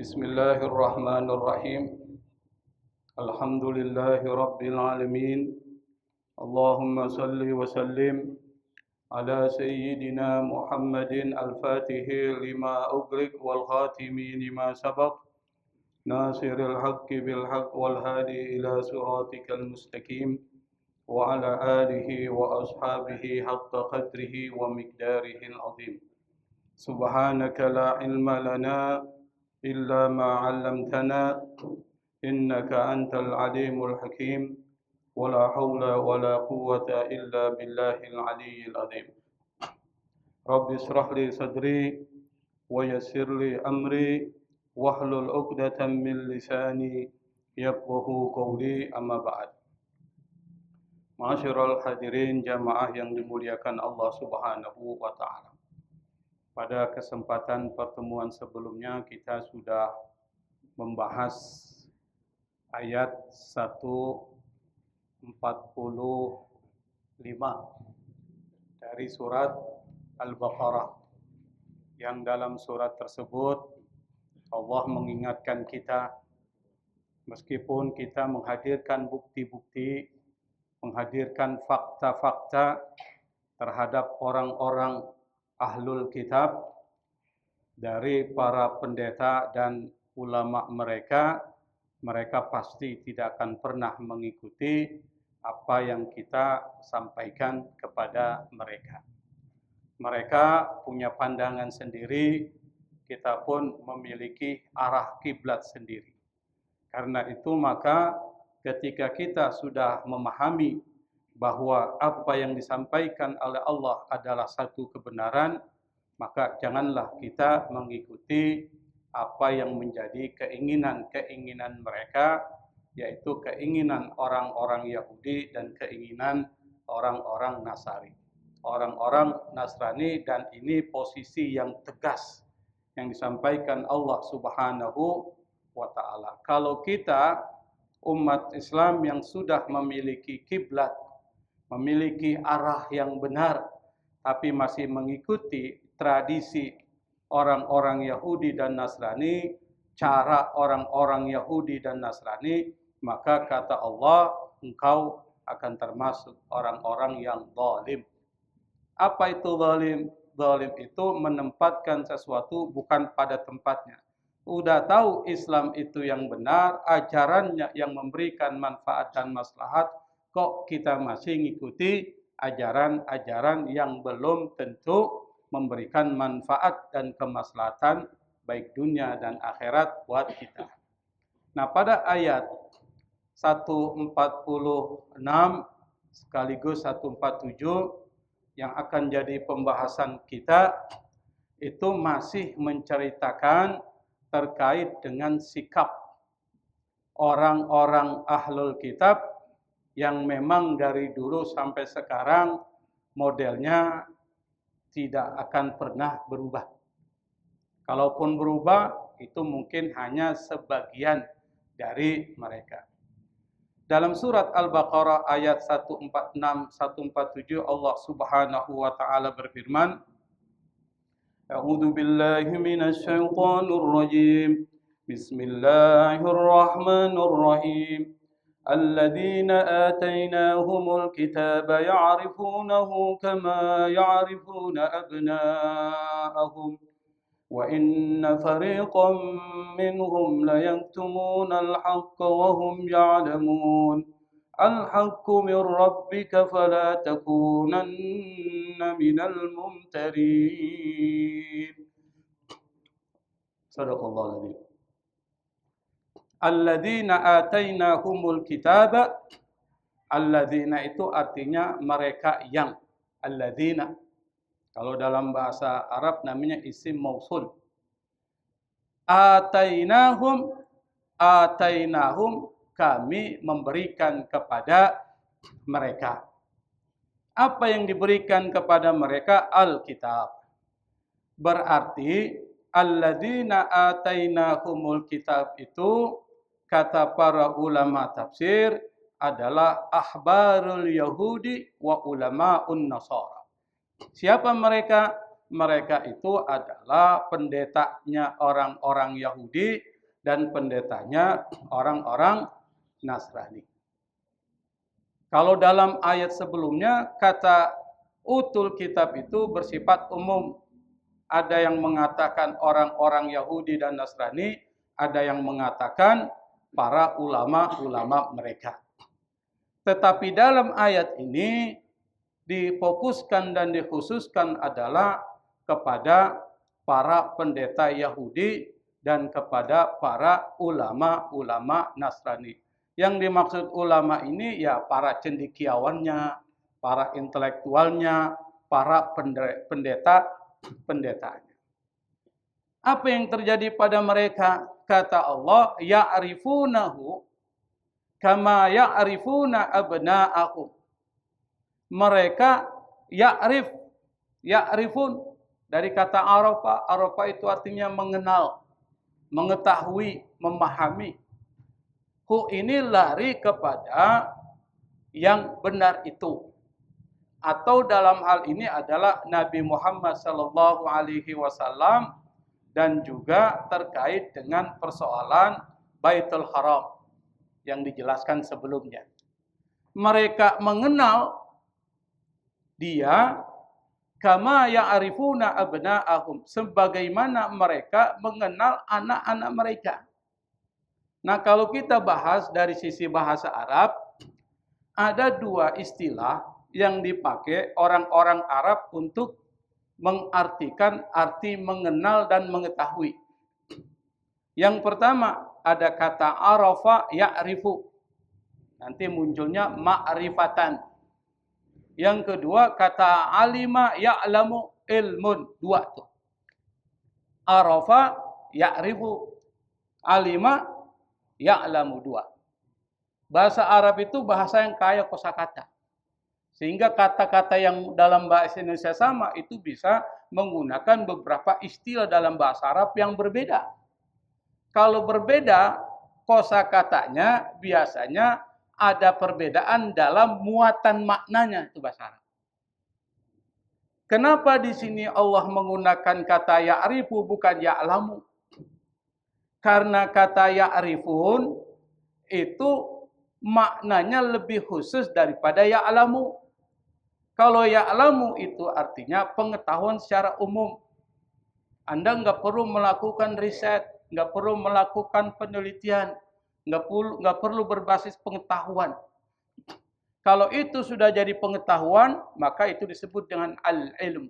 Bismillahirrahmanirrahim. Alhamdulillahi rabbil alamin. Allahumma salli wa sallim ala sayyidina Muhammadin al-Fatihi lima ughliq wal khatimi lima sabaq. Nasiril haqqi bil haqq wal hadi ila siratikal mustaqim. Wa ala alihi wa ashabihi haqqa qadrihi wa miqdarihi al-azim. Subhanaka la ilma lana إلا ما علمتنا إنك أنت العليم الحكيم ولا حول ولا قوة إلا بالله العلي العظيم رب اشرح لي صدري ويسر لي أمري واحلل عقدة من لساني يفقهوا قولي أما بعد. Ma'asyiral hadirin jamaah yang dimuliakan Allah Subhanahu wa taala. Pada kesempatan pertemuan sebelumnya kita sudah membahas ayat 145 dari surat Al-Baqarah, yang dalam surat tersebut Allah mengingatkan kita, meskipun kita menghadirkan bukti-bukti, menghadirkan fakta-fakta terhadap orang-orang Ahlul Kitab dari para pendeta dan ulama mereka pasti tidak akan pernah mengikuti apa yang kita sampaikan kepada mereka. Mereka punya pandangan sendiri, kita pun memiliki arah kiblat sendiri. Karena itu maka ketika kita sudah memahami bahwa apa yang disampaikan oleh Allah adalah satu kebenaran, maka janganlah kita mengikuti apa yang menjadi keinginan mereka, yaitu keinginan orang-orang Yahudi dan keinginan orang-orang Nasrani. Orang-orang Nasrani, dan ini posisi yang tegas yang disampaikan Allah Subhanahu wa taala. Kalau kita umat Islam yang sudah memiliki kiblat, memiliki arah yang benar, tapi masih mengikuti tradisi orang-orang Yahudi dan Nasrani, cara orang-orang Yahudi dan Nasrani, maka kata Allah, engkau akan termasuk orang-orang yang zalim. Apa itu zalim? Zalim itu menempatkan sesuatu bukan pada tempatnya. Udah tahu Islam itu yang benar, ajarannya yang memberikan manfaat dan maslahat, kok kita masih ngikuti ajaran-ajaran yang belum tentu memberikan manfaat dan kemaslahatan baik dunia dan akhirat buat kita. Nah, pada ayat 146 sekaligus 147 yang akan jadi pembahasan kita, itu masih menceritakan terkait dengan sikap orang-orang Ahlul Kitab yang memang dari dulu sampai sekarang modelnya tidak akan pernah berubah. Kalaupun berubah, itu mungkin hanya sebagian dari mereka. Dalam surat Al-Baqarah ayat 146-147 Allah Subhanahu wa taala berfirman, A'udzu billahi minasy syaithanir rajim. Bismillahirrahmanirrahim. الذين آتيناهم الكتاب يعرفونه كما يعرفون أبناءهم وإن فريقا منهم ليكتمون الحق وهم يعلمون الحق من ربك فلا تكونن من الممترين. صدق الله العظيم. Alladzina atainahumul kitaba. Alladzina itu artinya mereka yang. Alladzina, kalau dalam bahasa Arab namanya isim mausul. Atainahum kami memberikan kepada mereka. Apa yang diberikan kepada mereka? Alkitab. Berarti alladzina atainahumul kitab itu, kata para ulama tafsir, adalah ahbarul Yahudi wa ulama'un Nasara. Siapa mereka? Mereka itu adalah pendetanya orang-orang Yahudi dan pendetanya orang-orang Nasrani. Kalau dalam ayat sebelumnya, kata utul kitab itu bersifat umum. Ada yang mengatakan orang-orang Yahudi dan Nasrani, ada yang mengatakan para ulama-ulama mereka. Tetapi dalam ayat ini difokuskan dan dikhususkan adalah kepada para pendeta Yahudi dan kepada para ulama-ulama Nasrani. Yang dimaksud ulama ini ya para cendekiawannya, para intelektualnya, para pendetanya. Apa yang terjadi pada mereka? Kata Allah, ya'rifunahu kama ya'rifuna abna'ahum. Mereka ya'rifun dari kata arafa. Arafa itu artinya mengenal, mengetahui, memahami. Hu ini lari kepada yang benar itu. Atau dalam hal ini adalah Nabi Muhammad sallallahu alaihi wasallam dan juga terkait dengan persoalan Baitul Haram yang dijelaskan sebelumnya. Mereka mengenal dia kama ya'rifuna abna'ahum, sebagaimana mereka mengenal anak-anak mereka. Nah, kalau kita bahas dari sisi bahasa Arab, ada dua istilah yang dipakai orang-orang Arab untuk mengartikan arti mengenal dan mengetahui. Yang pertama, ada kata arafa ya'rifu. Nanti munculnya ma'rifatan. Yang kedua, kata alima ya'lamu ilmun. Dua tuh. Arafa ya'rifu. Alima ya'lamu, dua. Bahasa Arab itu bahasa yang kaya kosakata. Sehingga kata-kata yang dalam bahasa Indonesia sama itu bisa menggunakan beberapa istilah dalam bahasa Arab yang berbeda. Kalau berbeda, kosakatanya biasanya ada perbedaan dalam muatan maknanya itu bahasa Arab. Kenapa di sini Allah menggunakan kata ya'rifu bukan ya'lamu? Karena kata ya'rifun itu maknanya lebih khusus daripada ya'lamu. Kalau ya'lamu itu artinya pengetahuan secara umum. Anda nggak perlu melakukan riset, nggak perlu melakukan penelitian, nggak perlu berbasis pengetahuan. Kalau itu sudah jadi pengetahuan, maka itu disebut dengan al-ilm.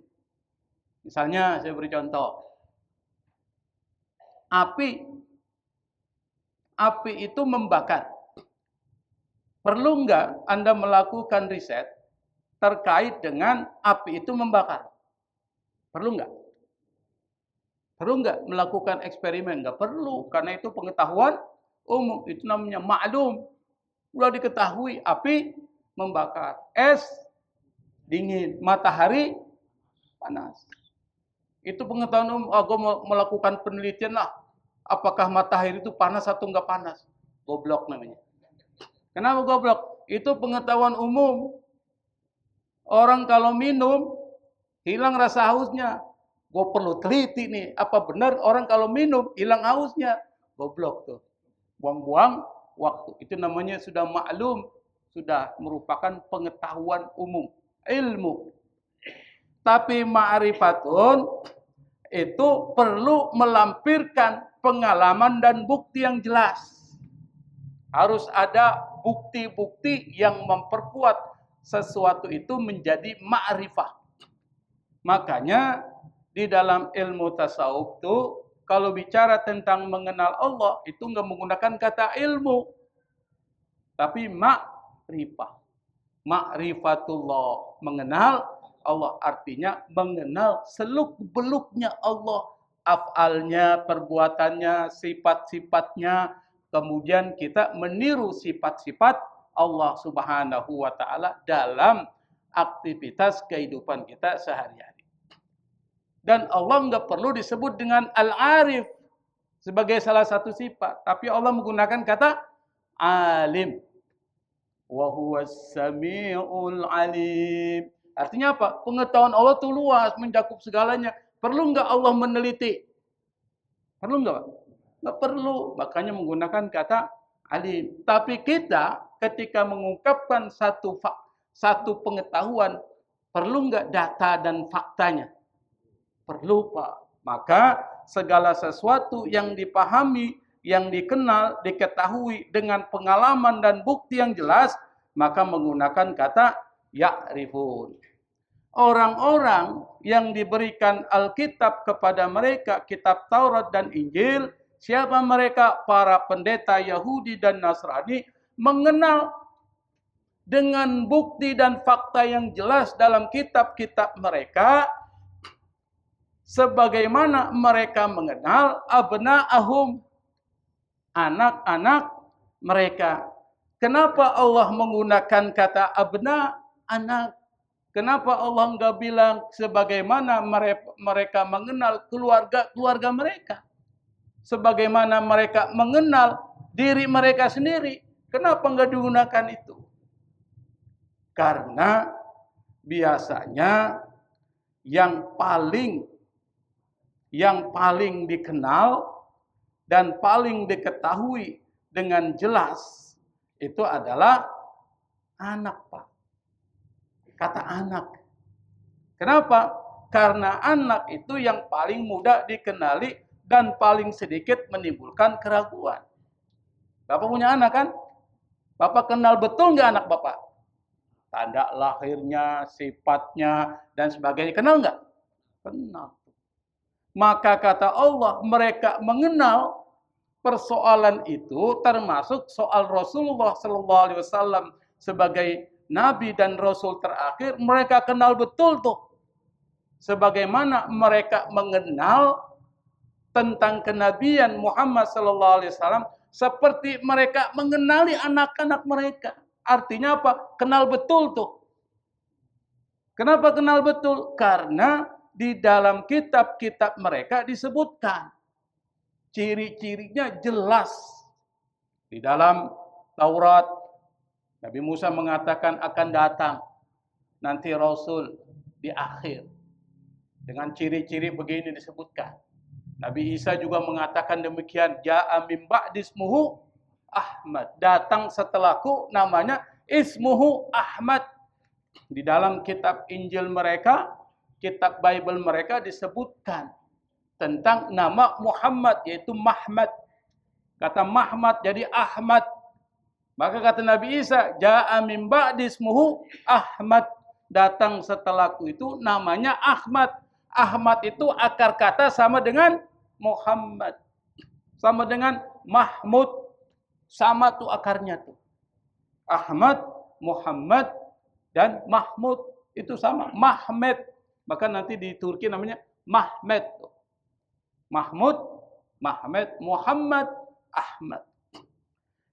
Misalnya saya beri contoh. Api itu membakar. Perlu nggak Anda melakukan riset terkait dengan api itu membakar? Perlu nggak? Perlu nggak melakukan eksperimen? Nggak perlu, karena itu pengetahuan umum. Itu namanya maklum. Sudah diketahui api membakar. Es dingin, matahari panas. Itu pengetahuan umum. Gue mau melakukan penelitian lah. Apakah matahari itu panas atau nggak panas? Goblok namanya. Kenapa goblok? Itu pengetahuan umum. Orang kalau minum, hilang rasa hausnya. Gue perlu teliti nih, apa benar orang kalau minum, hilang hausnya? Goblok tuh. Buang-buang waktu. Itu namanya sudah maklum. Sudah merupakan pengetahuan umum. Ilmu. Tapi ma'rifatun itu perlu melampirkan pengalaman dan bukti yang jelas. Harus ada bukti-bukti yang memperkuat sesuatu itu menjadi ma'rifah. Makanya di dalam ilmu tasawuf itu kalau bicara tentang mengenal Allah itu nggak menggunakan kata ilmu, tapi ma'rifah. Ma'rifatullah, mengenal Allah, artinya mengenal seluk-beluknya Allah, af'alnya, perbuatannya, sifat-sifatnya, kemudian kita meniru sifat-sifat Allah Subhanahu wa taala dalam aktivitas kehidupan kita sehari-hari. Dan Allah nggak perlu disebut dengan al-arif sebagai salah satu sifat, tapi Allah menggunakan kata alim. Wa huwas samiul alim. Artinya apa? Pengetahuan Allah itu luas, mencakup segalanya. Perlu nggak Allah meneliti? Perlu nggak, Pak? Nggak perlu, makanya menggunakan kata alim. Tapi kita ketika mengungkapkan satu pengetahuan, perlu nggak data dan faktanya? Perlu, Pak. Maka segala sesuatu yang dipahami, yang dikenal, diketahui dengan pengalaman dan bukti yang jelas, maka menggunakan kata ya'rifun. Orang-orang yang diberikan Alkitab kepada mereka, kitab Taurat dan Injil, siapa mereka? Para pendeta Yahudi dan Nasrani mengenal dengan bukti dan fakta yang jelas dalam kitab-kitab mereka, sebagaimana mereka mengenal abna'ahum, anak-anak mereka. Kenapa Allah menggunakan kata abna, anak? Kenapa Allah enggak bilang sebagaimana mereka mengenal keluarga mereka? Sebagaimana mereka mengenal diri mereka sendiri. Kenapa enggak digunakan itu? Karena biasanya yang paling dikenal dan paling diketahui dengan jelas itu adalah anak, Pak. Kata anak. Kenapa? Karena anak itu yang paling mudah dikenali dan paling sedikit menimbulkan keraguan. Bapak punya anak kan? Bapak kenal betul nggak anak Bapak? Tanda lahirnya, sifatnya, dan sebagainya. Kenal nggak? Kenal. Maka kata Allah, mereka mengenal persoalan itu termasuk soal Rasulullah SAW sebagai Nabi dan Rasul terakhir. Mereka kenal betul tuh. Sebagaimana mereka mengenal tentang kenabian Muhammad SAW seperti mereka mengenali anak-anak mereka. Artinya apa? Kenal betul tuh. Kenapa kenal betul? Karena di dalam kitab-kitab mereka disebutkan. Ciri-cirinya jelas. Di dalam Taurat, Nabi Musa mengatakan akan datang nanti Rasul di akhir. Dengan ciri-ciri begini disebutkan. Nabi Isa juga mengatakan demikian. Ja'a min ba'di ismuhu Ahmad. Datang setelahku namanya ismuhu Ahmad. Di dalam kitab Injil mereka, kitab Bible mereka disebutkan tentang nama Muhammad, yaitu Mahmad. Kata Mahmad jadi Ahmad. Maka kata Nabi Isa, Ja'a min ba'di ismuhu Ahmad. Datang setelahku itu namanya Ahmad. Ahmad itu akar kata sama dengan Muhammad. Sama dengan Mahmud. Sama tuh akarnya tuh. Ahmad, Muhammad, dan Mahmud. Itu sama. Mahmed. Maka nanti di Turki namanya Mahmed. Mahmud, Mahmed, Muhammad, Ahmad.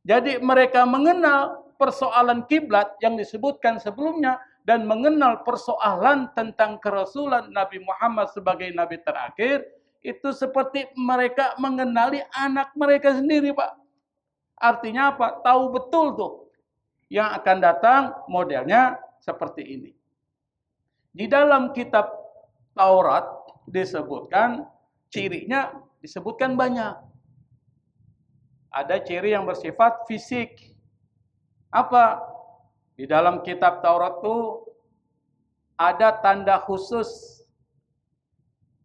Jadi mereka mengenal persoalan kiblat yang disebutkan sebelumnya dan mengenal persoalan tentang kerasulan Nabi Muhammad sebagai Nabi terakhir itu seperti mereka mengenali anak mereka sendiri, Pak. Artinya apa? Tahu betul tuh yang akan datang modelnya seperti ini. Di dalam kitab Taurat disebutkan cirinya disebutkan banyak. Ada ciri yang bersifat fisik. Apa? Di dalam kitab Taurat itu ada tanda khusus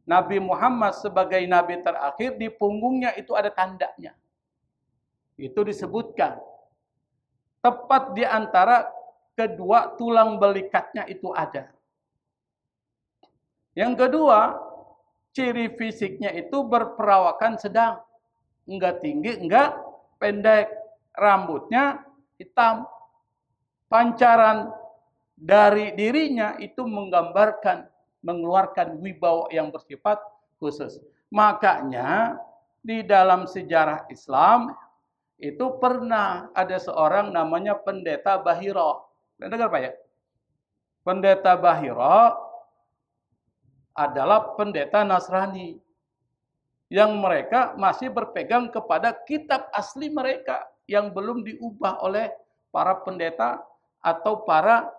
Nabi Muhammad sebagai Nabi terakhir, di punggungnya itu ada tandanya. Itu disebutkan. Tepat di antara kedua tulang belikatnya itu ada. Yang kedua, ciri fisiknya itu berperawakan sedang. Enggak tinggi, enggak pendek. Rambutnya hitam. Pancaran dari dirinya itu menggambarkan, mengeluarkan wibawa yang bersifat khusus. Makanya di dalam sejarah Islam itu pernah ada seorang namanya Pendeta Bahira. Pernah dengar Pak ya? Pendeta Bahira adalah pendeta Nasrani yang mereka masih berpegang kepada kitab asli mereka yang belum diubah oleh para pendeta atau para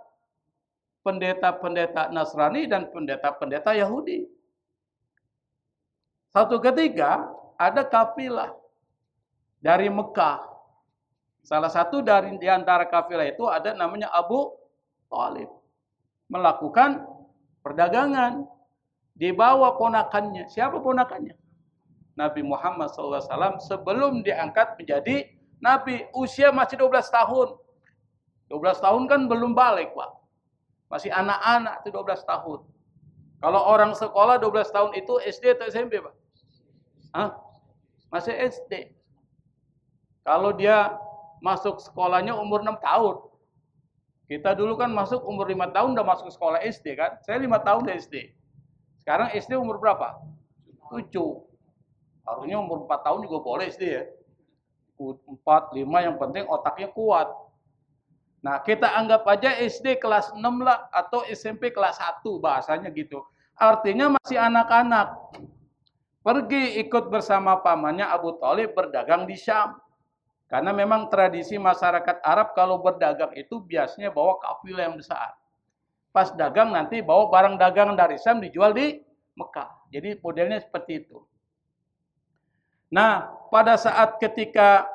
pendeta-pendeta Nasrani dan pendeta-pendeta Yahudi. Satu ketika ada kafilah dari Mekah. Salah satu di antara kafilah itu ada namanya Abu Thalib. Melakukan perdagangan. Dibawa ponakannya. Siapa ponakannya? Nabi Muhammad SAW sebelum diangkat menjadi Nabi. Usia masih 12 tahun. 12 tahun kan belum balik, Pak. Masih anak-anak itu 12 tahun. Kalau orang sekolah 12 tahun itu SD atau SMP, Pak? Hah? Masih SD. Kalau dia masuk sekolahnya umur 6 tahun. Kita dulu kan masuk umur 5 tahun udah masuk sekolah SD kan. Saya 5 tahun SD. Sekarang SD umur berapa? 7. Harusnya umur 4 tahun juga boleh SD ya. 4, 5 yang penting otaknya kuat. Nah, kita anggap aja SD kelas 6 lah atau SMP kelas 1 bahasanya gitu. Artinya masih anak-anak. Pergi ikut bersama pamannya Abu Thalib berdagang di Syam. Karena memang tradisi masyarakat Arab kalau berdagang itu biasanya bawa kafilah yang besar. Pas dagang nanti bawa barang dagangan dari Syam dijual di Mekah. Jadi modelnya seperti itu. Nah, pada saat ketika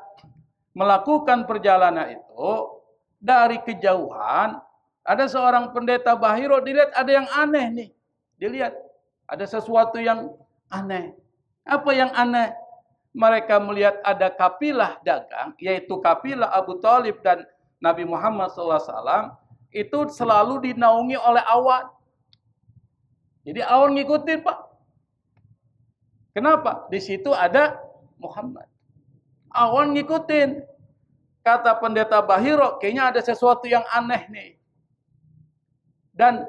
melakukan perjalanan itu, dari kejauhan, ada seorang pendeta Bahiro, dilihat ada yang aneh nih. Dilihat, ada sesuatu yang aneh. Apa yang aneh? Mereka melihat ada kafilah dagang, yaitu kafilah Abu Thalib dan Nabi Muhammad SAW, itu selalu dinaungi oleh awan. Jadi awan ngikutin, Pak. Kenapa? Di situ ada Muhammad. Awan ngikutin. Kata pendeta Bahiro, kayaknya ada sesuatu yang aneh nih. Dan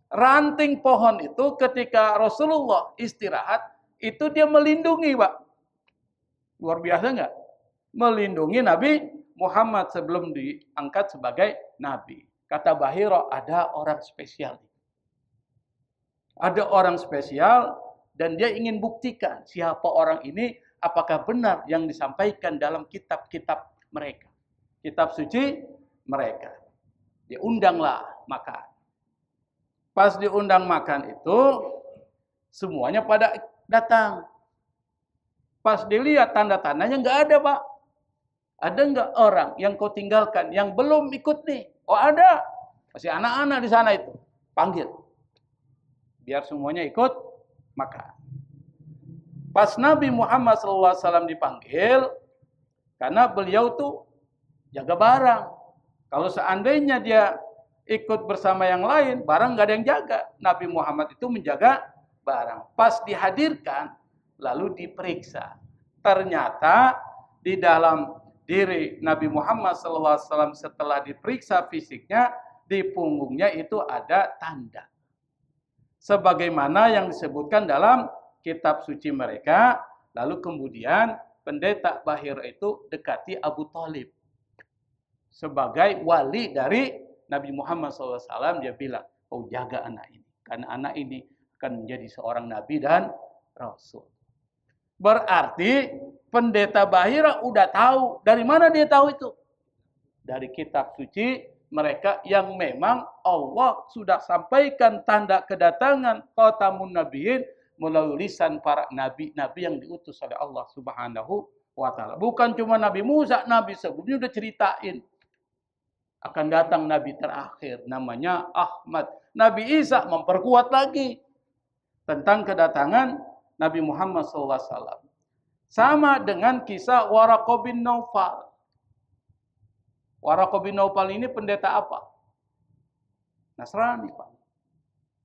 ranting pohon itu ketika Rasulullah istirahat, itu dia melindungi, Pak. Luar biasa enggak? Melindungi Nabi Muhammad sebelum diangkat sebagai Nabi. Kata Bahiro, ada orang spesial. Ada orang spesial dan dia ingin buktikan siapa orang ini, apakah benar yang disampaikan dalam kitab-kitab mereka. Kitab suci mereka. Diundanglah makan. Pas diundang makan itu, semuanya pada datang. Pas dilihat tanda-tandanya nggak ada, Pak. Ada nggak orang yang kau tinggalkan yang belum ikut nih? Oh ada. Masih anak-anak di sana itu. Panggil. Biar semuanya ikut makan. Pas Nabi Muhammad SAW dipanggil, karena beliau tuh jaga barang. Kalau seandainya dia ikut bersama yang lain, barang nggak ada yang jaga. Nabi Muhammad itu menjaga barang. Pas dihadirkan, lalu diperiksa. Ternyata di dalam diri Nabi Muhammad SAW setelah diperiksa fisiknya, di punggungnya itu ada tanda. Sebagaimana yang disebutkan dalam kitab suci mereka, lalu kemudian pendeta Bahir itu dekati Abu Thalib. Sebagai wali dari Nabi Muhammad SAW, dia bilang, kau jaga anak ini. Karena anak ini akan menjadi seorang Nabi dan Rasul. Berarti pendeta Bahira udah tahu. Dari mana dia tahu itu? Dari kitab suci mereka yang memang Allah sudah sampaikan tanda kedatangan khatamun nabiyyin melalui lisan para nabi-nabi yang diutus oleh Allah Subhanahu wa taala. Bukan cuma Nabi Musa, nabi sebelumnya udah ceritain akan datang nabi terakhir namanya Ahmad. Nabi Isa memperkuat lagi tentang kedatangan Nabi Muhammad SAW. Sama dengan kisah Waraqah bin Naufal. Waraqah bin Naufal ini pendeta apa? Nasrani, Pak.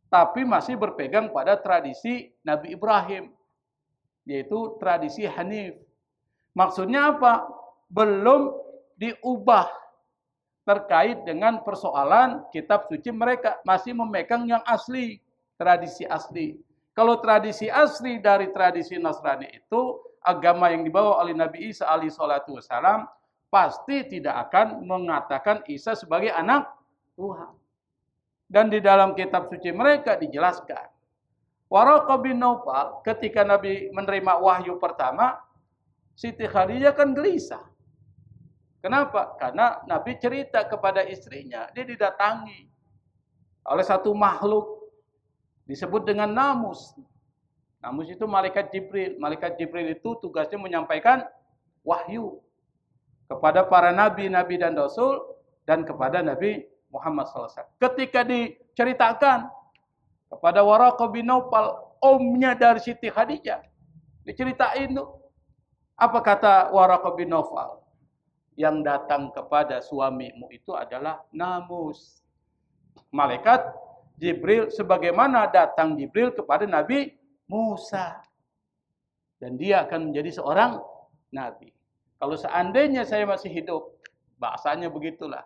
Tapi masih berpegang pada tradisi Nabi Ibrahim. Yaitu tradisi Hanif. Maksudnya apa? Belum diubah terkait dengan persoalan kitab suci mereka. Masih memegang yang asli. Tradisi asli. Kalau tradisi asli dari tradisi Nasrani itu, agama yang dibawa oleh Nabi Isa alaihissalam, pasti tidak akan mengatakan Isa sebagai anak Tuhan. Dan di dalam kitab suci mereka dijelaskan. Waraqah bin Naufal ketika Nabi menerima wahyu pertama, Siti Khadijah kan gelisah. Kenapa? Karena Nabi cerita kepada istrinya, dia didatangi oleh satu makhluk. Disebut dengan Namus. Namus itu malaikat Jibril. Malaikat Jibril itu tugasnya menyampaikan wahyu kepada para nabi dan rasul dan kepada Nabi Muhammad SAW. Ketika diceritakan kepada Waraqah bin Naufal, omnya dari Siti Khadijah, diceritain tuh. Apa kata Waraqah bin Naufal? Yang datang kepada suamimu itu adalah namus. Malaikat Jibril, sebagaimana datang Jibril kepada Nabi Musa. Dan dia akan menjadi seorang nabi. Kalau seandainya saya masih hidup, bahasanya begitulah.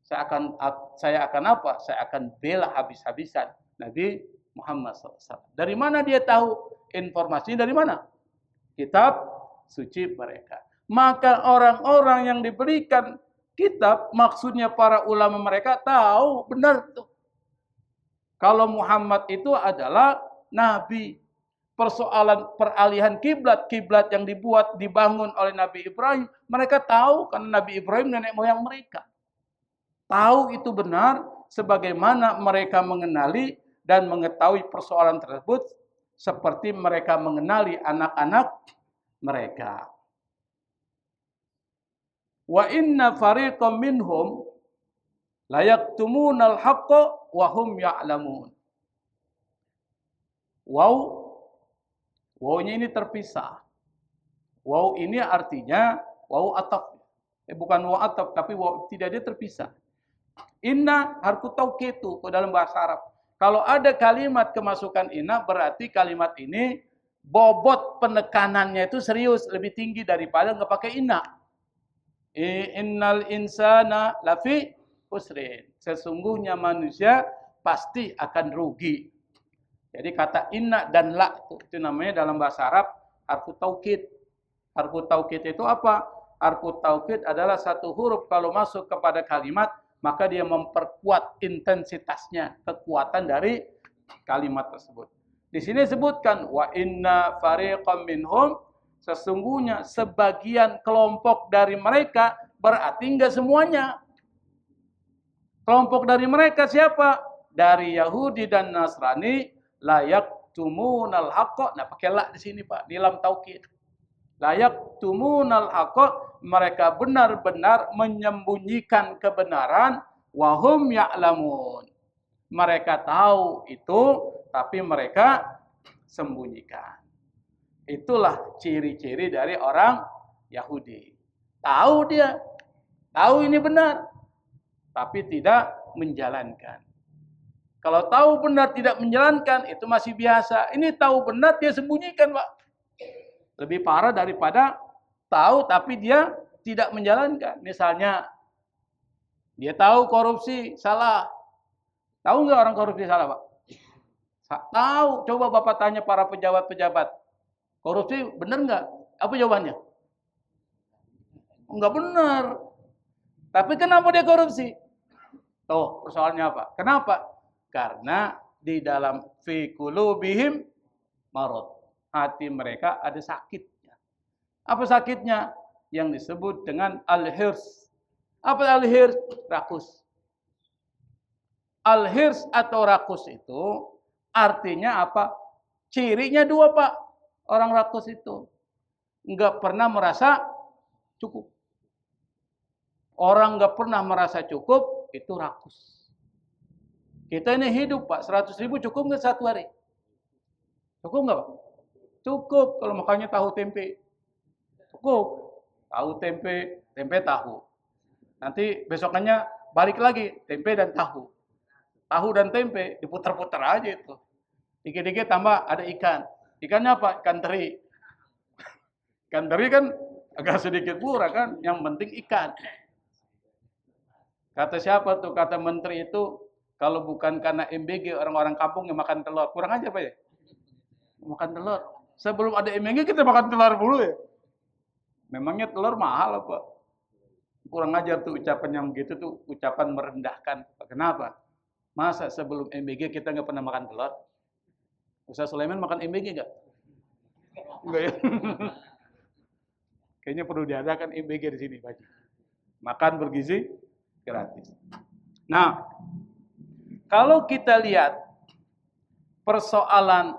Saya akan apa? Saya akan bela habis-habisan Nabi Muhammad SAW. Dari mana dia tahu? Informasinya dari mana? Kitab suci mereka. Maka orang-orang yang diberikan kitab, maksudnya para ulama mereka tahu benar tuh. Kalau Muhammad itu adalah nabi. Persoalan peralihan kiblat yang dibangun oleh Nabi Ibrahim, mereka tahu karena Nabi Ibrahim nenek moyang mereka. Tahu itu benar sebagaimana mereka mengenali dan mengetahui persoalan tersebut seperti mereka mengenali anak-anak mereka. Wa inna fariqam minhum la yaktumunal haqqa wa hum ya'lamun. Wawnya ini terpisah. Waw ini artinya waw ataf. Bukan waw ataf, tapi waw tidak, dia terpisah. Inna harfu taukid itu dalam bahasa Arab. Kalau ada kalimat kemasukan inna, berarti kalimat ini bobot penekanannya itu serius, lebih tinggi daripada nggak pakai inna. Innal insana lafi khusrin. Sesungguhnya manusia pasti akan rugi. Jadi kata inna dan la itu namanya dalam bahasa Arab harfu taukid. Harfu taukid itu apa? Harfu taukid adalah satu huruf kalau masuk kepada kalimat, maka dia memperkuat intensitasnya, kekuatan dari kalimat tersebut. Di sini disebutkan wa inna fariqam minhum, sesungguhnya sebagian kelompok dari mereka, berarti enggak semuanya. Kelompok dari mereka siapa? Dari Yahudi dan Nasrani, layak tumunal haqqa. Nah, pakai la di sini, Pak, di lam taukid. Layak tumunal haqqa, mereka benar-benar menyembunyikan kebenaran, wahum ya'lamun. Mereka tahu itu, tapi mereka sembunyikan. Itulah ciri-ciri dari orang Yahudi. Tahu dia, tahu ini benar, tapi tidak menjalankan. Kalau tahu benar tidak menjalankan, itu masih biasa. Ini tahu benar dia sembunyikan, Pak. Lebih parah daripada tahu tapi dia tidak menjalankan. Misalnya, dia tahu korupsi salah. Tahu nggak orang korupsi salah, Pak? Tahu. Coba Bapak tanya para pejabat-pejabat. Korupsi benar nggak? Apa jawabannya? Nggak benar. Tapi kenapa dia korupsi? Tuh, persoalannya apa? Kenapa? Karena di dalam fi qulubihim marad. Hati mereka ada sakitnya. Apa sakitnya? Yang disebut dengan al-hirs. Apa al-hirs? Rakus. Al-hirs atau rakus itu artinya apa? Cirinya dua, Pak. Orang rakus itu enggak pernah merasa cukup. Orang enggak pernah merasa cukup, itu rakus. Kita ini hidup, Pak, 100.000 cukup nggak satu hari? Cukup nggak, Pak? Cukup. Kalau makannya tahu tempe, cukup. Tahu tempe, tempe tahu. Nanti besokannya balik lagi, tempe dan tahu. Tahu dan tempe diputar-putar aja itu. Dikit-dikit tambah ada ikan. Ikannya apa? Ikan teri. Ikan teri kan agak sedikit murah kan, yang penting ikan. Kata siapa tuh? Kata menteri itu, kalau bukan karena MBG, orang-orang kampung yang makan telur. Kurang aja, Pak ya? Makan telur. Sebelum ada MBG kita makan telur dulu ya. Memangnya telur mahal apa? Kurang ajar tuh ucapan yang begitu tuh, ucapan merendahkan. Kenapa? Masa sebelum MBG kita nggak pernah makan telur? Ustaz Sulaiman makan MBG nggak? Enggak ya? Kayaknya perlu diadakan MBG di sini, Pak. Makan bergizi gratis. Nah, kalau kita lihat persoalan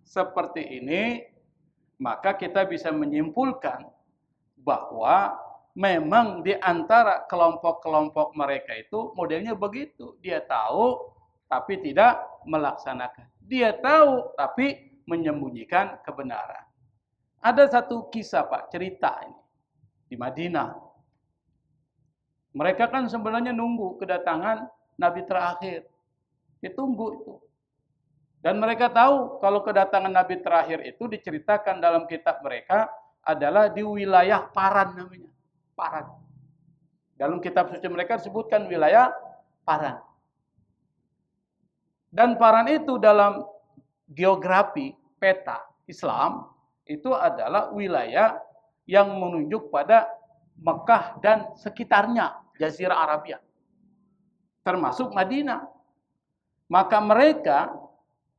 seperti ini, maka kita bisa menyimpulkan bahwa memang di antara kelompok-kelompok mereka itu modelnya begitu. Dia tahu tapi tidak melaksanakan. Dia tahu tapi menyembunyikan kebenaran. Ada satu kisah Pak, cerita ini di Madinah. Mereka kan sebenarnya nunggu kedatangan Nabi terakhir. Ditunggu itu. Dan mereka tahu kalau kedatangan Nabi terakhir itu diceritakan dalam kitab mereka adalah di wilayah Paran namanya. Paran. Dalam kitab suci mereka disebutkan wilayah Paran. Dan Paran itu dalam geografi peta Islam itu adalah wilayah yang menunjuk pada Mekah dan sekitarnya, Jazirah Arabia. Termasuk Madinah. Maka mereka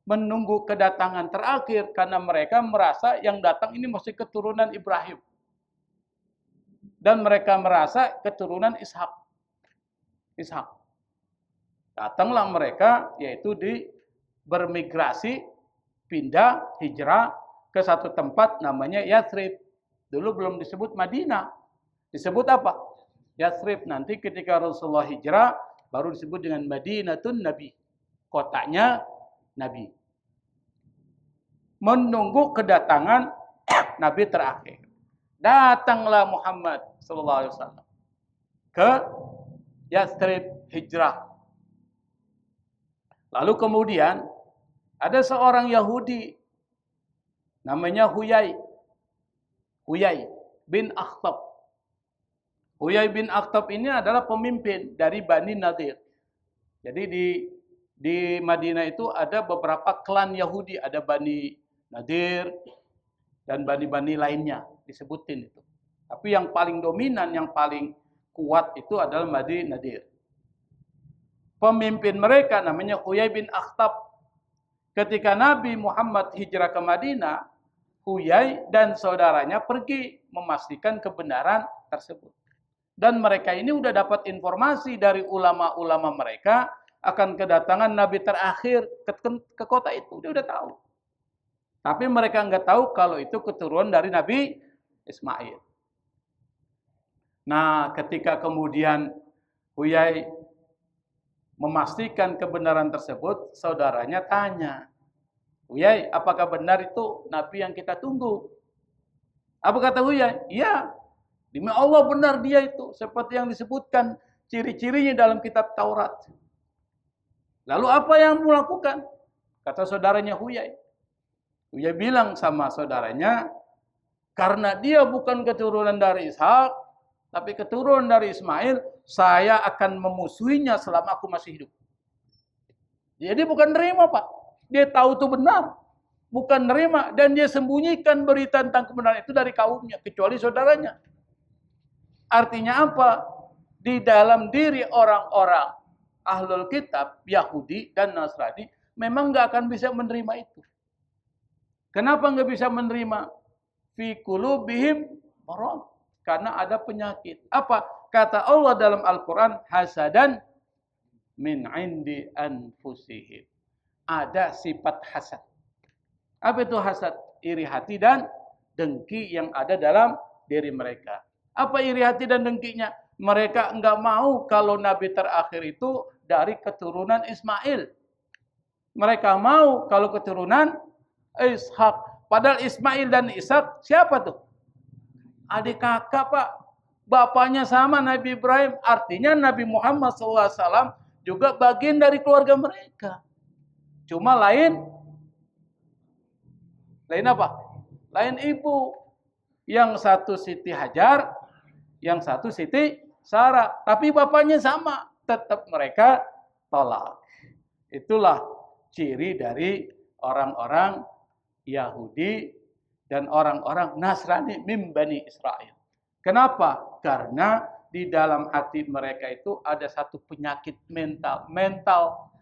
menunggu kedatangan terakhir karena mereka merasa yang datang ini masih keturunan Ibrahim. Dan mereka merasa keturunan Ishak. Datanglah mereka yaitu bermigrasi, pindah, hijrah ke satu tempat namanya Yathrib. Dulu belum disebut Madinah. Disebut apa? Yathrib. Nanti ketika Rasulullah hijrah baru disebut dengan Madinatun Nabi. Kotanya Nabi. Menunggu kedatangan Nabi terakhir. Datanglah Muhammad sallallahu alaihi wasallam ke Yathrib hijrah. Lalu kemudian ada seorang Yahudi namanya Huyai bin Akhtab. Huyai bin Akhtab ini adalah pemimpin dari Bani Nadir. Jadi di Madinah itu ada beberapa klan Yahudi, ada Bani Nadir dan bani-bani lainnya disebutin itu. Tapi yang paling dominan, yang paling kuat itu adalah Bani Nadir. Pemimpin mereka namanya Huyai bin Akhtab. Ketika Nabi Muhammad hijrah ke Madinah, Huyai dan saudaranya pergi memastikan kebenaran tersebut. Dan mereka ini udah dapat informasi dari ulama-ulama mereka akan kedatangan Nabi terakhir ke kota itu. Dia udah tahu. Tapi mereka nggak tahu kalau itu keturunan dari Nabi Ismail. Nah, ketika kemudian Huyai memastikan kebenaran tersebut, saudaranya tanya, Huyai, apakah benar itu Nabi yang kita tunggu? Apa kata Huyai? Iya, demi Allah benar dia itu. Seperti yang disebutkan ciri-cirinya dalam kitab Taurat. Lalu apa yang kamu lakukan? Kata saudaranya Huyai. Huyai bilang sama saudaranya, karena dia bukan keturunan dari Ishak, tapi keturunan dari Ismail, saya akan memusuhinya selama aku masih hidup. Jadi bukan nerima Pak. Dia tahu itu benar. Bukan nerima. Dan dia sembunyikan berita tentang kebenaran itu dari kaumnya. Kecuali saudaranya. Artinya apa? Di dalam diri orang-orang Ahlul Kitab, Yahudi dan Nasrani, memang nggak akan bisa menerima itu. Kenapa nggak bisa menerima? Fi qulubihim marad. Karena ada penyakit. Apa? Kata Allah dalam Al-Quran, hasadan min indi anfusihim. Ada sifat hasad. Apa itu hasad? Iri hati dan dengki yang ada dalam diri mereka. Apa iri hati dan dengkinya? Mereka enggak mau kalau Nabi terakhir itu dari keturunan Ismail. Mereka mau kalau keturunan Ishak. Padahal Ismail dan Ishak siapa tuh? Adik kakak Pak. Bapaknya sama Nabi Ibrahim. Artinya Nabi Muhammad SAW juga bagian dari keluarga mereka. Cuma lain apa? Lain ibu. Yang satu Siti Hajar, yang satu Siti Sarah. Tapi bapaknya sama. Tetap mereka tolak. Itulah ciri dari orang-orang Yahudi dan orang-orang Nasrani min Bani Israel. Kenapa? Karena di dalam hati mereka itu ada satu penyakit mental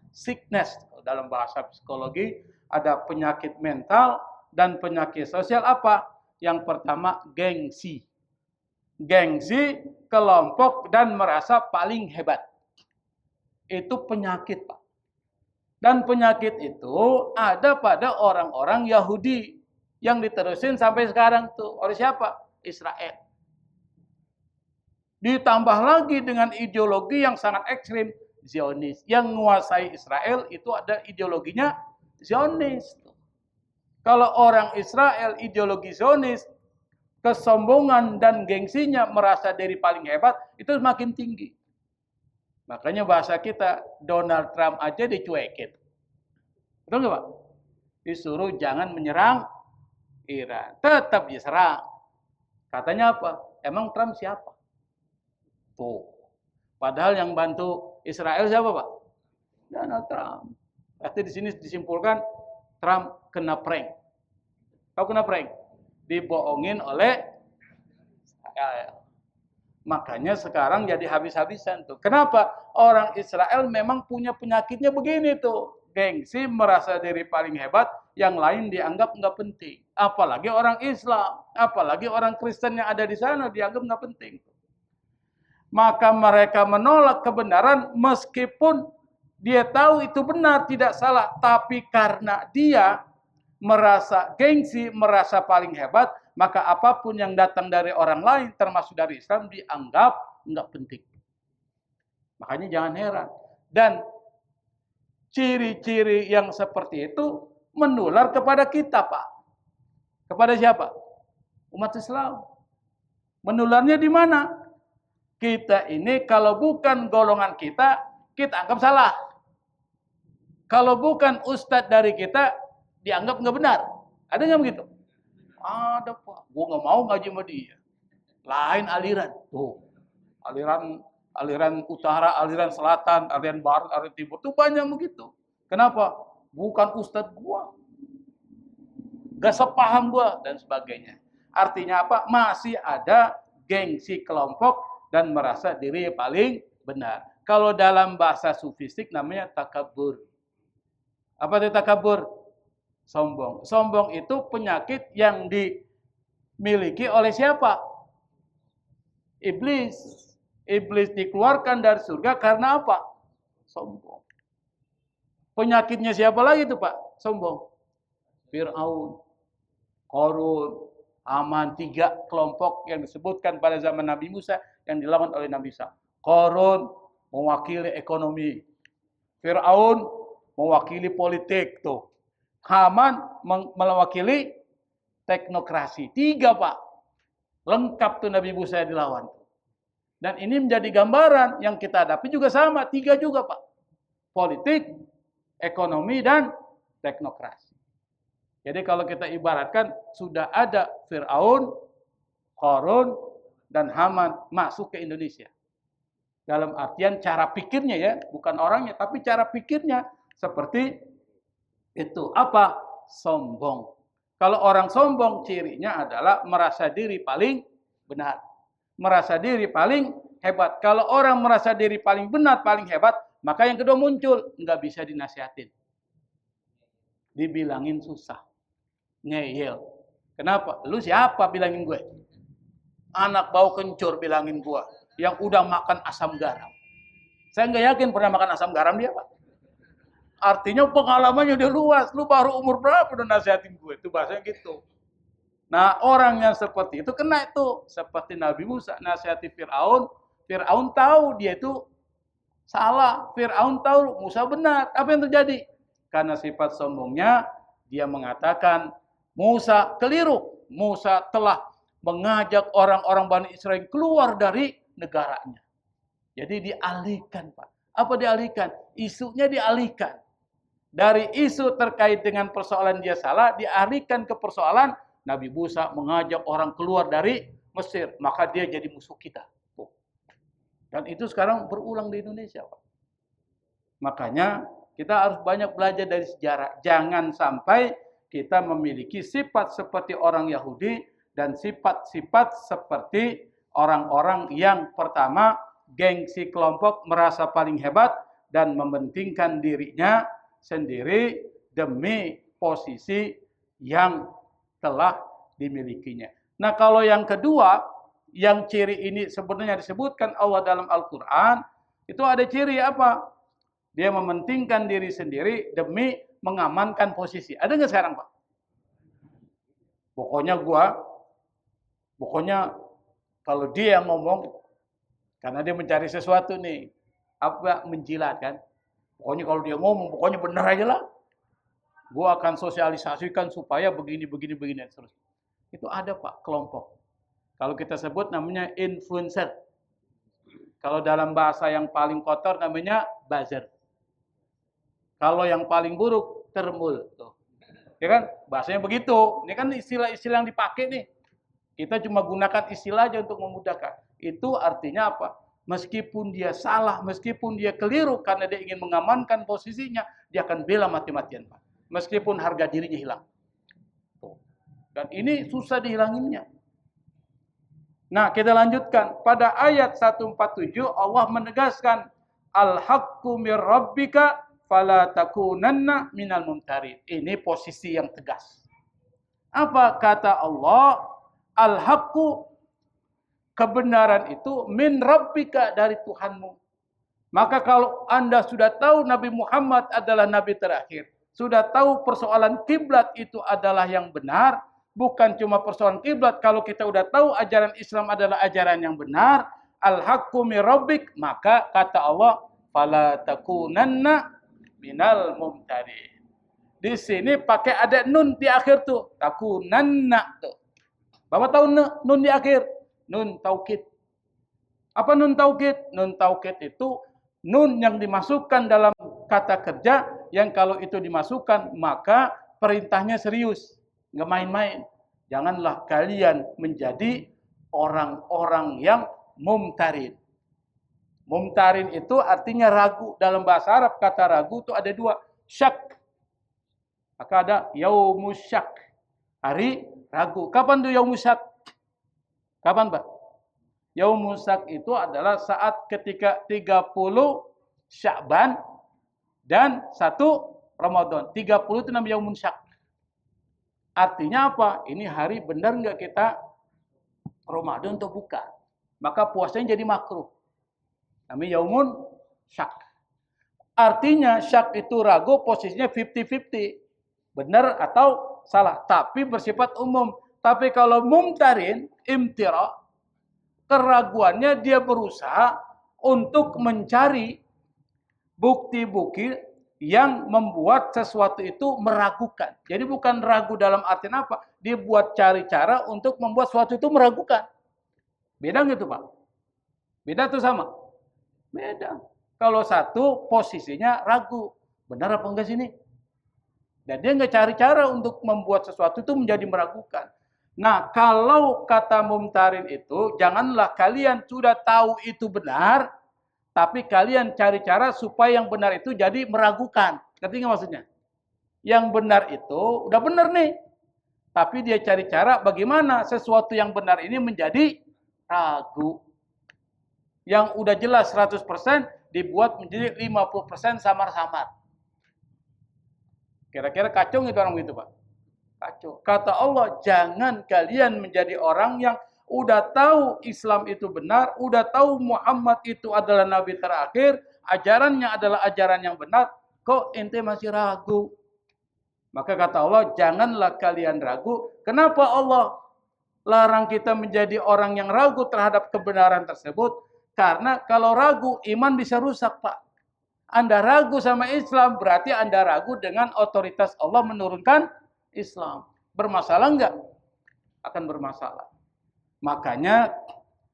sickness. Dalam bahasa psikologi ada penyakit mental dan penyakit sosial apa? Yang pertama gengsi. Gengsi, kelompok dan merasa paling hebat. Itu penyakit, Pak. Dan penyakit itu ada pada orang-orang Yahudi yang diterusin sampai sekarang tuh oleh siapa? Israel. Ditambah lagi dengan ideologi yang sangat ekstrim, Zionis. Yang menguasai Israel itu ada ideologinya Zionis. Kalau orang Israel ideologi Zionis, kesombongan dan gengsinya merasa diri paling hebat, itu semakin tinggi. Makanya bahasa kita, Donald Trump aja dicuekin. Betul nggak Pak? Disuruh jangan menyerang Iran. Tetap diserang. Katanya apa? Emang Trump siapa? Tuh. Padahal yang bantu Israel siapa Pak? Donald Trump. Berarti di sini disimpulkan Trump kena prank. Kau kena prank? Dibohongin oleh Israel. Makanya sekarang jadi habis-habisan tuh. Kenapa? Orang Israel memang punya penyakitnya begini tuh. Gengsi, merasa diri paling hebat, yang lain dianggap nggak penting. Apalagi orang Islam, apalagi orang Kristen yang ada di sana dianggap nggak penting. Maka mereka menolak kebenaran meskipun dia tahu itu benar, tidak salah. Tapi karena dia merasa gengsi, merasa paling hebat, maka apapun yang datang dari orang lain, termasuk dari Islam, dianggap nggak penting. Makanya jangan heran. Dan ciri-ciri yang seperti itu menular kepada kita, Pak. Kepada siapa? Umat Islam. Menularnya di mana? Kita ini kalau bukan golongan kita anggap salah. Kalau bukan ustadz dari kita, dianggap nggak benar. Ada nggak begitu? Ada Pak. Gue nggak mau ngaji sama dia. Lain aliran. Tuh, aliran utara, aliran selatan, aliran barat, aliran timur. Tuh banyak begitu. Kenapa? Bukan ustadz gua. Gak sepaham gua dan sebagainya. Artinya apa? Masih ada gengsi kelompok dan merasa diri paling benar. Kalau dalam bahasa sufistik namanya takabur. Apa itu takabur? Sombong. Sombong itu penyakit yang dimiliki oleh siapa? Iblis. Iblis dikeluarkan dari surga karena apa? Sombong. Penyakitnya siapa lagi itu Pak? Sombong. Fir'aun, Qarun, Haman, 3 kelompok yang disebutkan pada zaman Nabi Musa yang dilawan oleh Nabi Isa. Qarun mewakili ekonomi. Fir'aun mewakili politik tuh. Haman mewakili teknokrasi. 3 Pak. Lengkap tuh Nabi Musa dilawan. Dan ini menjadi gambaran yang kita hadapi juga sama. 3 juga Pak. Politik, ekonomi, dan teknokrasi. Jadi kalau kita ibaratkan sudah ada Fir'aun, Qarun, dan Haman masuk ke Indonesia. Dalam artian cara pikirnya ya, bukan orangnya, tapi cara pikirnya seperti itu. Apa? Sombong. Kalau orang sombong cirinya adalah merasa diri paling benar. Merasa diri paling hebat. Kalau orang merasa diri paling benar, paling hebat, maka yang kedua muncul, nggak bisa dinasihatin. Dibilangin susah. Ngeyel. Kenapa? Lu siapa bilangin gue? Anak bau kencur bilangin gue. Yang udah makan asam garam. Saya nggak yakin pernah makan asam garam dia Pak. Artinya pengalamannya udah luas. Lu baru umur berapa udah nasihatin gue? Itu bahasanya gitu. Nah orang yang seperti itu kena itu. Seperti Nabi Musa nasihati Fir'aun. Fir'aun tahu dia itu salah. Fir'aun tahu Musa benar. Apa yang terjadi? Karena sifat sombongnya, dia mengatakan, Musa keliru. Musa telah mengajak orang-orang Bani Israel keluar dari negaranya. Jadi dialihkan Pak. Apa dialihkan? Isunya dialihkan. Dari isu terkait dengan persoalan dia salah, dialihkan ke persoalan Nabi Musa mengajak orang keluar dari Mesir. Maka dia jadi musuh kita. Dan itu sekarang berulang di Indonesia Pak. Makanya kita harus banyak belajar dari sejarah. Jangan sampai kita memiliki sifat seperti orang Yahudi dan sifat-sifat seperti orang-orang yang pertama gengsi kelompok, merasa paling hebat dan mementingkan dirinya sendiri demi posisi yang telah dimilikinya. Nah, kalau yang kedua, yang ciri ini sebenarnya disebutkan Allah dalam Al-Qur'an, itu ada ciri apa? Dia mementingkan diri sendiri demi mengamankan posisi. Ada nggak sekarang, Pak? Pokoknya kalau dia yang ngomong, Karena dia mencari sesuatu nih. Apa menjilat kan? Pokoknya kalau dia ngomong, pokoknya benar aja lah. Gua akan sosialisasikan supaya begini, begini, begini, dan seterusnya. Itu ada Pak, kelompok. Kalau kita sebut namanya influencer. Kalau dalam bahasa yang paling kotor namanya buzzer. Kalau yang paling buruk, termul. Tuh. Ya kan? Bahasanya begitu. Ini kan istilah-istilah yang dipakai nih. Kita cuma gunakan istilah aja untuk memudahkan. Itu artinya apa? Meskipun dia salah, meskipun dia keliru karena dia ingin mengamankan posisinya, dia akan bela mati-matian, Pak. Meskipun harga dirinya hilang. Tuh. Dan ini susah dihilanginnya. Nah, kita lanjutkan. Pada ayat 147 Allah menegaskan al-haqqu mir rabbika fala takunanna minal mumtarin. Ini posisi yang tegas. Apa kata Allah? Al-haqqu, kebenaran itu min rabbika, dari Tuhanmu. Maka kalau Anda sudah tahu Nabi Muhammad adalah nabi terakhir, sudah tahu persoalan kiblat itu adalah yang benar, bukan cuma persoalan kiblat, kalau kita udah tahu ajaran Islam adalah ajaran yang benar, al-haqqu mir rabbik, maka kata Allah, fala takunanna minal mumtarin. Di sini pakai ada nun di akhir tuh, takunanna tuh. Bapak tahu nun di akhir? Nun taukid. Apa nun taukid? Nun taukid itu nun yang dimasukkan dalam kata kerja, yang kalau itu dimasukkan maka perintahnya serius, nggak main-main. Janganlah kalian menjadi orang-orang yang mumtarin. Mumtarin itu artinya ragu. Dalam bahasa Arab kata ragu itu ada dua, syak. Maka ada yaumus syak, hari ragu. Kapan tuh yaumus syak? Kapan, Pak? Yaumus syak itu adalah saat ketika 30 Sya'ban dan 1 Ramadan. 30 itu namanya yaumus syak. Artinya apa? Ini hari benar nggak kita Ramadan atau bukan? Maka puasanya jadi makruh. Namanya yaumun syak. Artinya syak itu ragu, posisinya 50-50. Benar atau salah. Tapi bersifat umum. Tapi kalau mumtarin, imtira, keraguannya dia berusaha untuk mencari bukti-bukti yang membuat sesuatu itu meragukan. Jadi bukan ragu dalam artian apa? Dia buat cari cara untuk membuat sesuatu itu meragukan. Beda gitu, Pak? Beda atau sama? Beda. Kalau satu posisinya ragu. Benar apa enggak sini? Dan dia nggak cari cara untuk membuat sesuatu itu menjadi meragukan. Nah, kalau kata mumtarin itu, janganlah kalian sudah tahu itu benar, tapi kalian cari cara supaya yang benar itu jadi meragukan. Ngerti nggak maksudnya? Yang benar itu udah benar nih. Tapi dia cari cara bagaimana sesuatu yang benar ini menjadi ragu. Yang udah jelas 100% dibuat menjadi 50% samar-samar. Kira-kira kacau gitu orang begitu, Pak? Kacau. Kata Allah, jangan kalian menjadi orang yang udah tahu Islam itu benar, udah tahu Muhammad itu adalah nabi terakhir, ajarannya adalah ajaran yang benar, kok ente masih ragu? Maka kata Allah, janganlah kalian ragu. Kenapa Allah larang kita menjadi orang yang ragu terhadap kebenaran tersebut? Karena kalau ragu, iman bisa rusak, Pak. Anda ragu sama Islam, berarti Anda ragu dengan otoritas Allah menurunkan Islam. Bermasalah enggak? Akan bermasalah. Makanya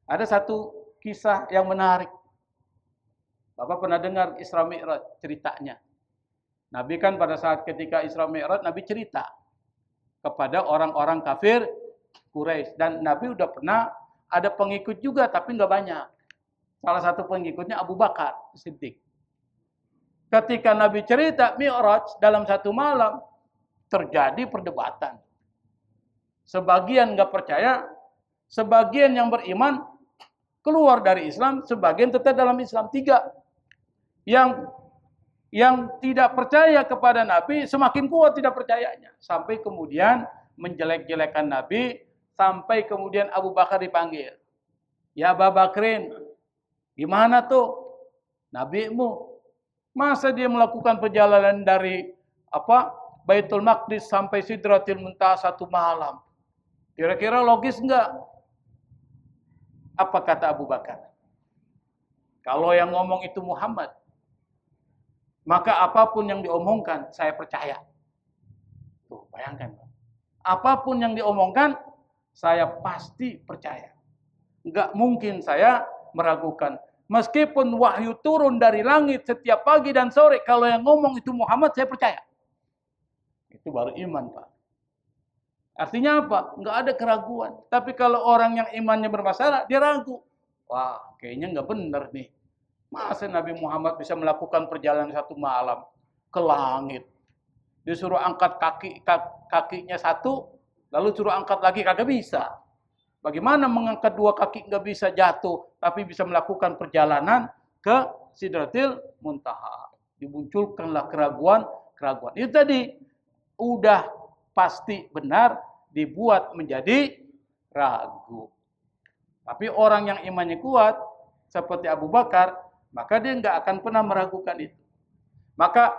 ada satu kisah yang menarik. Bapak pernah dengar Isra Mi'raj ceritanya. Nabi kan pada saat ketika Isra Mi'raj, Nabi cerita kepada orang-orang kafir Quraisy. Dan Nabi udah pernah ada pengikut juga, tapi enggak banyak. Salah satu pengikutnya Abu Bakar Siddiq. Ketika Nabi cerita Mi'raj dalam satu malam, terjadi perdebatan. Sebagian nggak percaya, sebagian yang beriman keluar dari Islam, sebagian tetap dalam Islam. 3. Yang tidak percaya kepada Nabi semakin kuat tidak percayanya. Sampai kemudian menjelek-jelekan Nabi, sampai kemudian Abu Bakar dipanggil. Ya Abu Bakrin, gimana tuh nabimu? Masa dia melakukan perjalanan dari Baitul Maqdis sampai Sidratil Muntaha 1 malam? Kira-kira logis enggak? Apa kata Abu Bakar? Kalau yang ngomong itu Muhammad, maka apapun yang diomongkan saya percaya. Tuh, bayangkan. Apapun yang diomongkan saya pasti percaya. Enggak mungkin saya meragukan. Meskipun wahyu turun dari langit setiap pagi dan sore, kalau yang ngomong itu Muhammad, saya percaya. Itu baru iman, Pak. Artinya apa? Enggak ada keraguan. Tapi kalau orang yang imannya bermasalah, dia ragu. Wah, kayaknya enggak benar nih. Masa Nabi Muhammad bisa melakukan perjalanan satu malam ke langit? Disuruh angkat kakinya satu, lalu suruh angkat lagi, kagak bisa. Bagaimana mengangkat dua kaki nggak bisa jatuh, tapi bisa melakukan perjalanan ke Sidratil Muntaha. Dimunculkanlah keraguan. Itu tadi udah pasti benar dibuat menjadi ragu. Tapi orang yang imannya kuat seperti Abu Bakar, maka dia nggak akan pernah meragukan itu. Maka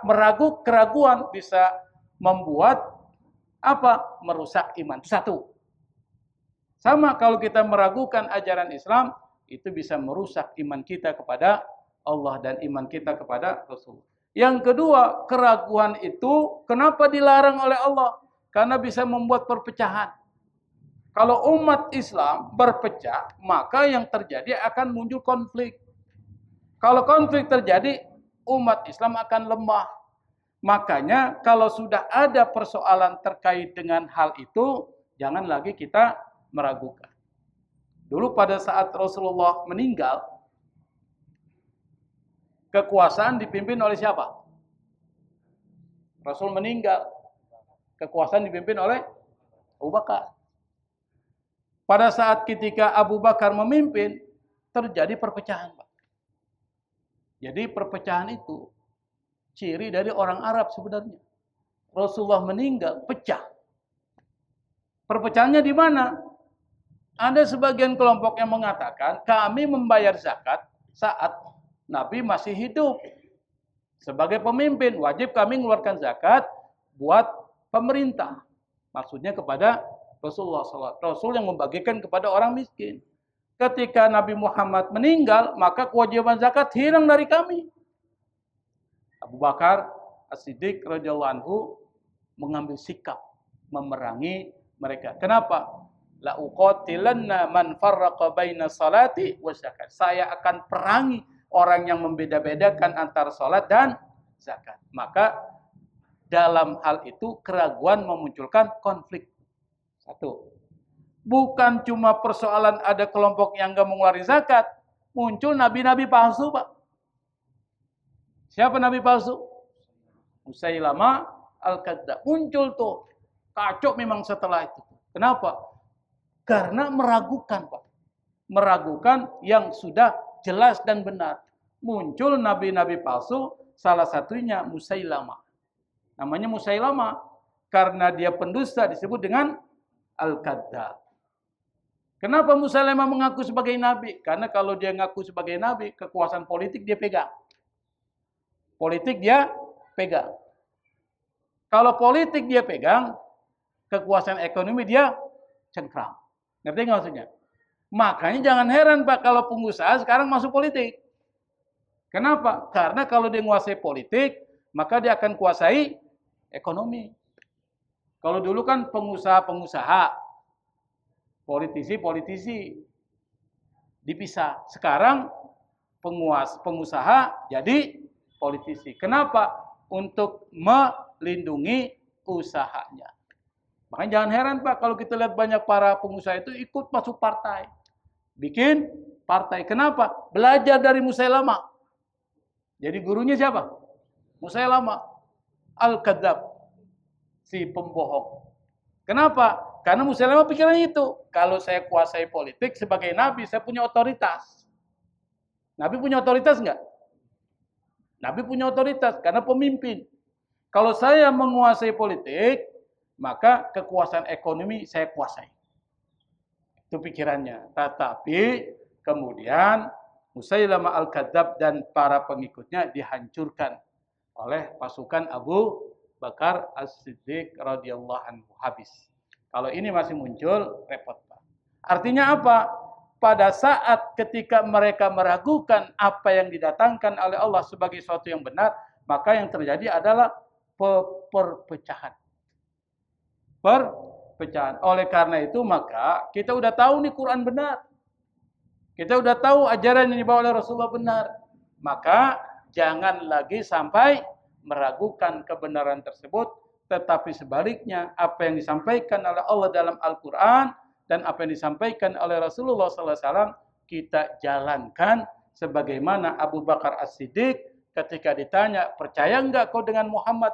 keraguan bisa membuat apa? Merusak iman. Satu. Sama kalau kita meragukan ajaran Islam, itu bisa merusak iman kita kepada Allah dan iman kita kepada Rasul. Yang kedua, keraguan itu kenapa dilarang oleh Allah? Karena bisa membuat perpecahan. Kalau umat Islam berpecah, maka yang terjadi akan muncul konflik. Kalau konflik terjadi, umat Islam akan lemah. Makanya kalau sudah ada persoalan terkait dengan hal itu, jangan lagi kita meragukan. Dulu pada saat Rasulullah meninggal, kekuasaan dipimpin oleh siapa? Rasul meninggal, kekuasaan dipimpin oleh Abu Bakar. Pada saat ketika Abu Bakar memimpin, terjadi perpecahan, Pak. Jadi perpecahan itu ciri dari orang Arab sebenarnya. Rasulullah meninggal, pecah. Perpecahannya di mana? Ada sebagian kelompok yang mengatakan, kami membayar zakat saat Nabi masih hidup. Sebagai pemimpin, wajib kami mengeluarkan zakat buat pemerintah. Maksudnya kepada Rasulullah SAW. Rasul yang membagikan kepada orang miskin. Ketika Nabi Muhammad meninggal, maka kewajiban zakat hilang dari kami. Abu Bakar As-Siddiq radhiyallahu anhu mengambil sikap memerangi mereka. Kenapa? La uqatilanna man farraqa baina salati wa zakat. Saya akan perangi orang yang membeda-bedakan antara salat dan zakat. Maka dalam hal itu keraguan memunculkan konflik. Satu. Bukan cuma persoalan ada kelompok yang enggak mengeluarkan zakat, muncul nabi-nabi palsu, Pak. Siapa nabi palsu? Musailamah Al-Kadzdzab. Muncul tuh. Kacau memang setelah itu. Kenapa? Karena meragukan, Pak. Meragukan yang sudah jelas dan benar. Muncul nabi-nabi palsu, salah satunya Musailamah. Namanya Musailamah karena dia pendusta disebut dengan Al-Kadzdzab. Kenapa Musailamah mengaku sebagai nabi? Karena kalau dia ngaku sebagai nabi, kekuasaan politik dia pegang. Politik dia pegang. Kalau politik dia pegang, kekuasaan ekonomi dia cengkram. Ngerti nggak maksudnya? Makanya jangan heran, Pak, kalau pengusaha sekarang masuk politik. Kenapa? Karena kalau dia menguasai politik, maka dia akan kuasai ekonomi. Kalau dulu kan pengusaha-pengusaha, politisi-politisi dipisah. Sekarang pengusaha jadi politisi. Kenapa? Untuk melindungi usahanya. Makanya jangan heran, Pak, kalau kita lihat banyak para pengusaha itu ikut masuk partai. Bikin partai. Kenapa? Belajar dari Musailamah. Jadi gurunya siapa? Musailamah Al-Kadzdzab. Si pembohong. Kenapa? Karena Musailamah pikirannya itu. Kalau saya kuasai politik sebagai nabi, saya punya otoritas. Nabi punya otoritas enggak? Nabi punya otoritas karena pemimpin. Kalau saya menguasai politik, maka kekuasaan ekonomi saya kuasai. Itu pikirannya. Tetapi kemudian Musailamah Al-Kadzdzab dan para pengikutnya dihancurkan oleh pasukan Abu Bakar As-Siddiq radhiyallahu anhu habis. Kalau ini masih muncul, repot, Pak. Artinya apa? pada saat ketika mereka meragukan apa yang didatangkan oleh Allah sebagai sesuatu yang benar, maka yang terjadi adalah perpecahan. Perpecahan. Oleh karena itu maka kita udah tahu nih Quran benar. Kita udah tahu ajaran yang dibawa oleh Rasulullah benar. Maka jangan lagi sampai meragukan kebenaran tersebut, tetapi sebaliknya apa yang disampaikan oleh Allah dalam Al-Quran dan apa yang disampaikan oleh Rasulullah SAW kita jalankan sebagaimana Abu Bakar As-Siddiq ketika ditanya, percaya enggak kau dengan Muhammad?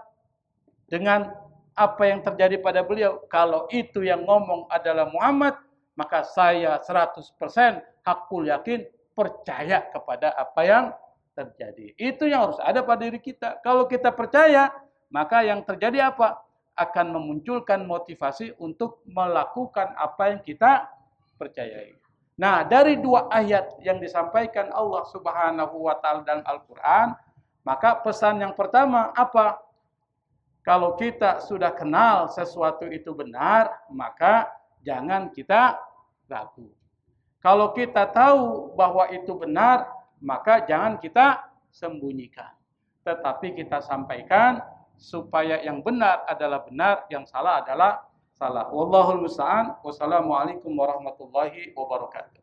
Dengan apa yang terjadi pada beliau? Kalau itu yang ngomong adalah Muhammad, maka saya 100% hakul yakin percaya kepada apa yang terjadi. Itu yang harus ada pada diri kita. Kalau kita percaya, maka yang terjadi apa? Akan memunculkan motivasi untuk melakukan apa yang kita percayai. Nah, dari dua ayat yang disampaikan Allah Subhanahu wa taala dalam Al-Qur'an, maka pesan yang pertama apa? Kalau kita sudah kenal sesuatu itu benar, maka jangan kita ragu. Kalau kita tahu bahwa itu benar, maka jangan kita sembunyikan. Tetapi kita sampaikan supaya yang benar adalah benar, yang salah adalah salah. Wallahul musta'an. Wassalamualaikum warahmatullahi wabarakatuh.